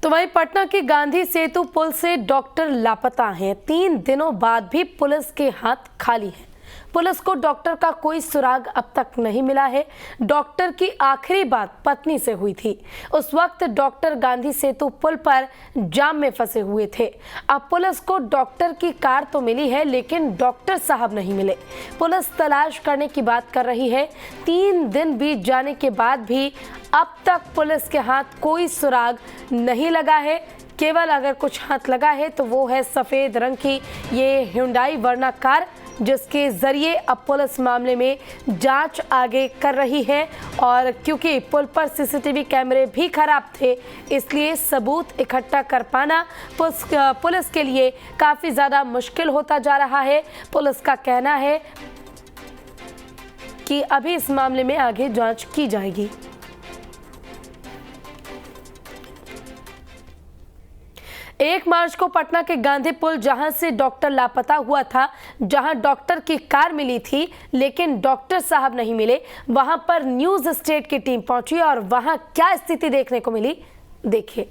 तो वहीं पटना के गांधी सेतु पुल से डॉक्टर लापता हैं। 3 दिनों बाद भी पुलिस के हाथ खाली हैं। पुलिस को डॉक्टर का कोई सुराग अब तक नहीं मिला है। डॉक्टर की आखिरी बात पत्नी से हुई थी। उस वक्त डॉक्टर गांधी सेतु पुल पर जाम में फंसे हुए थे। अब पुलिस को डॉक्टर की कार तो मिली है, लेकिन डॉक्टर साहब नहीं मिले। पुलिस तलाश करने की बात कर रही है। 3 दिन बीत जाने के बाद भी अब तक पुलिस के हाथ कोई सुराग नहीं लगा है। केवल अगर कुछ हाथ लगा है तो वो है सफ़ेद रंग की ये ह्युंडई वर्ना कार, जिसके ज़रिए अब पुलिस मामले में जांच आगे कर रही है। और क्योंकि पुल पर सीसीटीवी कैमरे भी खराब थे, इसलिए सबूत इकट्ठा कर पाना पुलिस के लिए काफ़ी ज़्यादा मुश्किल होता जा रहा है। पुलिस का कहना है कि अभी इस मामले में आगे जांच की जाएगी। 1 मार्च को पटना के गांधी पुल, जहां से डॉक्टर लापता हुआ था, जहां डॉक्टर की कार मिली थी लेकिन डॉक्टर साहब नहीं मिले, वहां पर न्यूज स्टेट की टीम पहुंची और वहां क्या स्थिति देखने को मिली, देखिए।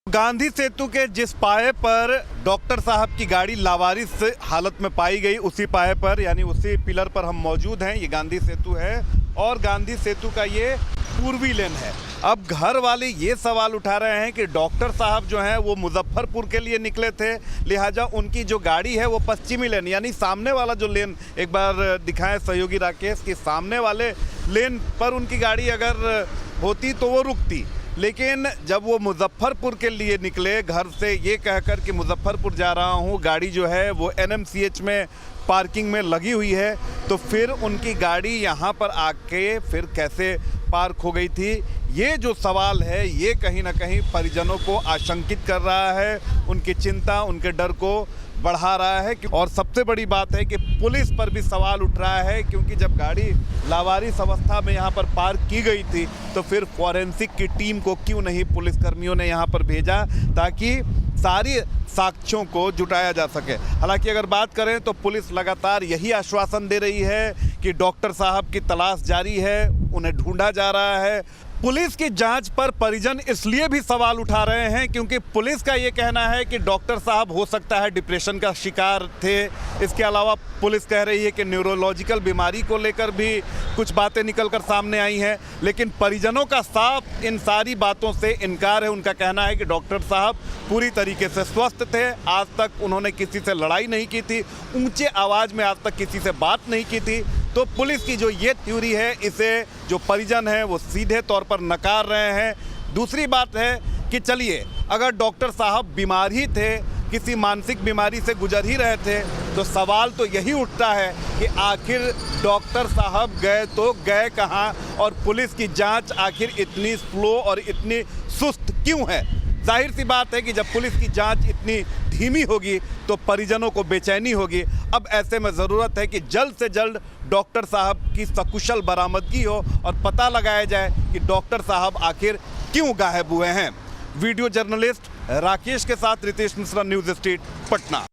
गांधी सेतु के जिस पाए पर डॉक्टर साहब की गाड़ी लावारिस हालत में पाई गई, उसी पाए पर यानी उसी पिलर पर हम मौजूद हैं। ये गांधी सेतु है और गांधी सेतु का ये पूर्वी लेन है। अब घर वाले ये सवाल उठा रहे हैं कि डॉक्टर साहब जो हैं वो मुजफ्फरपुर के लिए निकले थे, लिहाजा उनकी जो गाड़ी है वो पश्चिमी लेन यानी सामने वाला जो लेन, एक बार दिखाएं सहयोगी राकेश, कि सामने वाले लेन पर उनकी गाड़ी अगर होती तो वो रुकती। लेकिन जब वो मुजफ्फरपुर के लिए निकले घर से, ये कहकर कि मुजफ्फरपुर जा रहा हूँ, गाड़ी जो है वो NMCH में पार्किंग में लगी हुई है, तो फिर उनकी गाड़ी यहाँ पर आके फिर कैसे पार्क हो गई थी, ये जो सवाल है ये कहीं ना कहीं परिजनों को आशंकित कर रहा है, उनकी चिंता, उनके डर को बढ़ा रहा है। और सबसे बड़ी बात है कि पुलिस पर भी सवाल उठ रहा है, क्योंकि जब गाड़ी लावारिस अवस्था में यहाँ पर पार्क की गई थी तो फिर फॉरेंसिक की टीम को क्यों नहीं पुलिसकर्मियों ने यहाँ पर भेजा, ताकि सारी साक्ष्यों को जुटाया जा सके। हालांकि अगर बात करें तो पुलिस लगातार यही आश्वासन दे रही है कि डॉक्टर साहब की तलाश जारी है, उन्हें ढूंढा जा रहा है। पुलिस की जांच पर परिजन इसलिए भी सवाल उठा रहे हैं क्योंकि पुलिस का ये कहना है कि डॉक्टर साहब हो सकता है डिप्रेशन का शिकार थे। इसके अलावा पुलिस कह रही है कि न्यूरोलॉजिकल बीमारी को लेकर भी कुछ बातें निकल कर सामने आई हैं, लेकिन परिजनों का साफ इन सारी बातों से इनकार है। उनका कहना है कि डॉक्टर साहब पूरी तरीके से स्वस्थ थे, आज तक उन्होंने किसी से लड़ाई नहीं की थी, ऊंचे आवाज़ में आज तक किसी से बात नहीं की थी। तो पुलिस की जो ये थ्योरी है, इसे जो परिजन हैं वो सीधे तौर पर नकार रहे हैं। दूसरी बात है कि चलिए, अगर डॉक्टर साहब बीमार ही थे, किसी मानसिक बीमारी से गुजर ही रहे थे, तो सवाल तो यही उठता है कि आखिर डॉक्टर साहब गए तो गए कहाँ, और पुलिस की जांच आखिर इतनी स्लो और इतनी सुस्त क्यों है। जाहिर सी बात है कि जब पुलिस की जांच इतनी धीमी होगी तो परिजनों को बेचैनी होगी। अब ऐसे में ज़रूरत है कि जल्द से जल्द डॉक्टर साहब की सकुशल बरामदगी हो और पता लगाया जाए कि डॉक्टर साहब आखिर क्यों गायब हुए हैं। वीडियो जर्नलिस्ट राकेश के साथ रितेश मिश्रा, न्यूज़ स्टेट, पटना।